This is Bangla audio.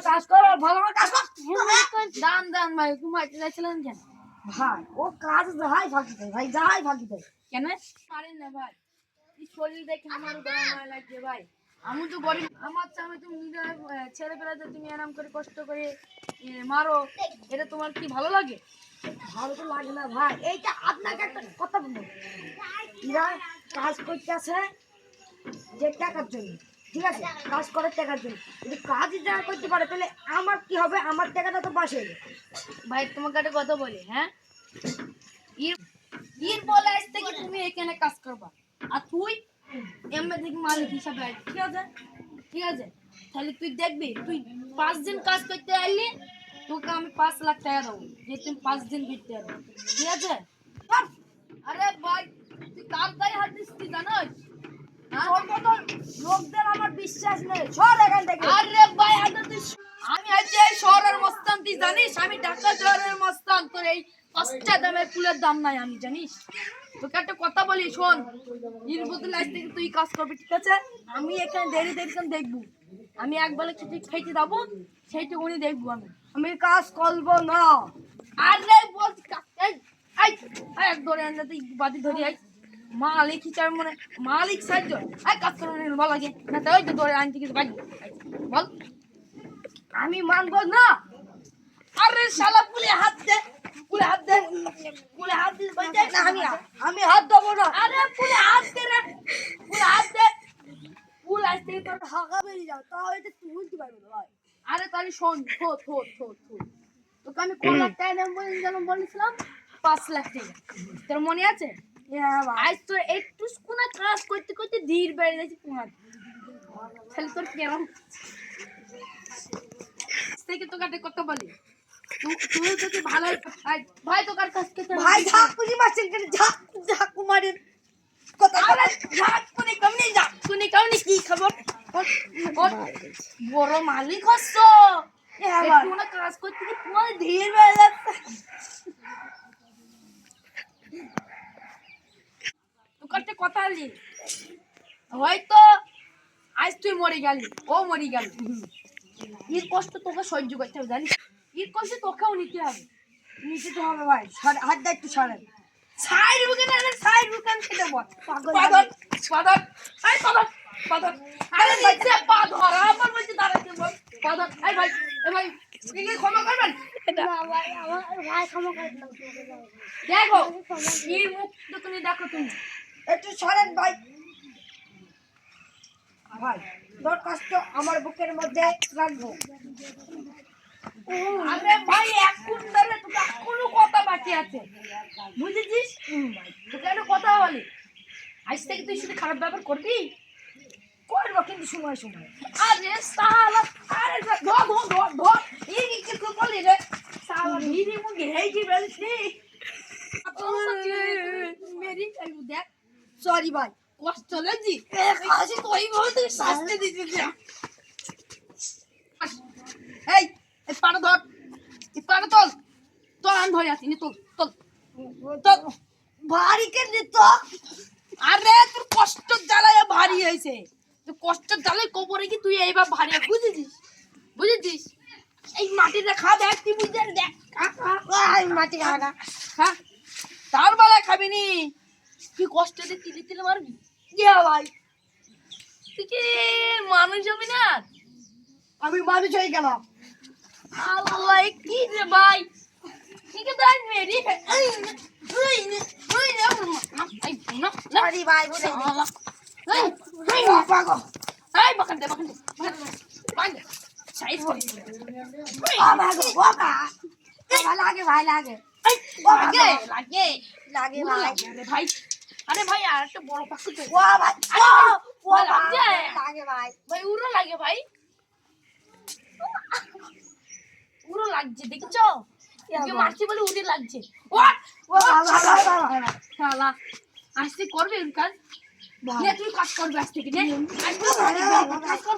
কাজ কর ভালো করে কাজ কর। দান দান ভাই ঘুমাইতে যাচ্ছিলেন কেন? ভাই ও কাজ যাই ফাঁকি দেয় ভাই, যাই ফাঁকি দেয়। কেন পারেন না ভাই? এই শরীর দেখে আমার গায়ে লাগছে ভাই। আমি তো গরিব, আমার চামে তুমি নিজের ছেলেপেলাতে তুমি আরাম করে কষ্ট করে মারো, এটা তোমার কি ভালো লাগে? ভালো তো লাগে না ভাই। এইটা আপনাকে একটা কথা বলবো, এরা কাজ করতেছে যে টাকার জন্য, ঠিক আছে, কাজ করে টাকার জন্য। যদি কাজই যারা করতে পারে তাহলে আমার কি হবে? আমার টাকাটা তো বাসে। ভাই তোমাকে একটা কথা বলি, হ্যাঁ, ঈদ বলে আজ থেকে তুমি এখানে কাজ করবা, আর তুই এমনি থেকে মালিক হিসাবে আসবি, ঠিক আছে? ঠিক আছে, তাহলে তুই দেখবি তুই 5 দিন কাজ করতে আইলি তোকে আমি 5 লাখ টাকা দেবো, যে তুমি 5 দিন করতে আসবি, ঠিক আছে? আরে ভাই তুই কার গায়ে হাত দিস তুই জানোস? তোর মতো লোকদের আমার বিশ্বাস নেই, সর এখান থেকে। আরে ভাই আমি আজ এই শহরের মস্তান, তুই জানিস আমি ঢাকা শহরের মস্তান, তোর এই 5টা দামের ফুলের দাম নাই আমি, জানিস? তোকে একটা কথা বলি শোন, এর বদলে আজ থেকে তুই কাজ করবি, ঠিক আছে? আমি এখানে দেরি দেরি করে দেখবো, আমি একবেলা ছুটি খাইতে যাবো, সেইটুকুনি দেখবো আমি কাজ করবো না। আরে বল এক ধরে আনলে তুই বাদি ধরি আই মালিক হিসাবে মনে মালিক সাহায্য কাজ করবে ভালো লাগে না, তাই তো ধরে আনতে কিছু বাড়ি বল। আমি মানবো না। আরে শালা পুলে হাত দে, পুলে হাত দে, পুলে হাত দিস ভাই দেখ না, আমি হাত দেবো না। আরে পুলে হাত দে রে, পুলে হাত দে, পুল আসতে তোর। হাঁকা বেরিয়ে যাও, তাহলে তো তুই বুঝতে পারবি না ভাই। আরে তাহলে শোন, তোকে আমি কত লাখ টাকা দেবো বলেছিলাম? 5 লাখ টাকা, তোর মনে আছে? হ্যাঁ ভাই। আজ তোর একটু কোনা কাজ করতে করতে ধীর বেড়ে যাচ্ছে তোমার, তাহলে তোর কেমন থেকে তোকে একটা কথা বলি, তুই যদি ভালো ভাই তোকার কাছ থেকে ভাই ঝাকুনি মারছেন কেন? ঝাকু মারেন কথা। আরে ঝাকুনি কামনি কি খবর? বড় মালিক হচ্ছ, একটু না কাজ করতে গিয়ে তোমার ধীর বেড়ে যাচ্ছে। তোকে একটা কথা বলি, হয়তো আজ তুই মরে গেলি, ও মরে গেল, এর কষ্ট তোকে সহ্য করতে হবে, জানিস? এর কষ্ট তোকেও নিতে হবে। নিচে তো হবে ভাই, হাতটা একটু সরেন। সাইড বুকেন, আরে সাইড বুকেন খেতে বল পাগল পাগল পাগল, এই পাগল পাগল, আরে নিচে পা ধরা আমার বলতে দাঁড়াতে বল পাগল। এই ভাই, এই ভাই কি ক্ষমা করবেন? না ভাই, আমার ভাই ক্ষমা করে দাও। দেখো এর মুখ তুমি দেখো, তুমি একটু সরেন ভাই। ভাই দরখাস্ত আমার বুকের মধ্যে রাখবো। আরে ভাই এখন ধরে তোকে এখনো কথা বাকি আছে, বুঝেছিস? তোকে একটা কথা বলি, আজ থেকে তুই শুধু খারাপ ব্যবহার করবি? করবো কিন্তু সময় সময়। আরে সালা, আরে ধর ধর ধর ধর, এই কি বলি রে সালা, ভিড়ি মুখে হেই কি বলছি মেরি চাইবো দেখ। সরি ভাই। কষ্ট লাগছি আসি তুই বলতে শাস্তি দিছিস। এই এই পাটা ধর, এই পাটা তোল, তোর আমি ধরে আছি, তোল তোল তোল। ভারী কেন তো? আরে তোর কষ্ট জ্বালায় ভারী হয়েছে, তোর কষ্ট জ্বালায় কবরে কি তুই এইবার ভারী, বুঝেছিস? বুঝেছিস? এই মাটির খা দেখ, তুই বুঝতে দেখ মাটি খাওয়া। হ্যাঁ তার বেলায় খাবি নি, কি কষ্ট দিয়ে তিলে তিলে মারবি। ইয়া ভাই, তুই কি মানুষ হবি না? আমি মানুষ হয়ে গেলাম। আল্লাহ কি রে ভাই, ঠিক আছে আসবে রে। সরি ভাই, বুঝে পাগল। লাগে ভাই, লাগে লাগে ভাই। ভাই আরে ভাই আর একটা বড় পাখি তো, ও ভাই, ও লাগে লাগে ভাই। ভাই, উড়ো লাগে ভাই, উড়ো লাগছে, দেখেছো? মারছি বলে উড়ে লাগছে। ও শালা আসতে করবে কাজ, তুই কাজ করবে আজ থেকে, কাজ কর।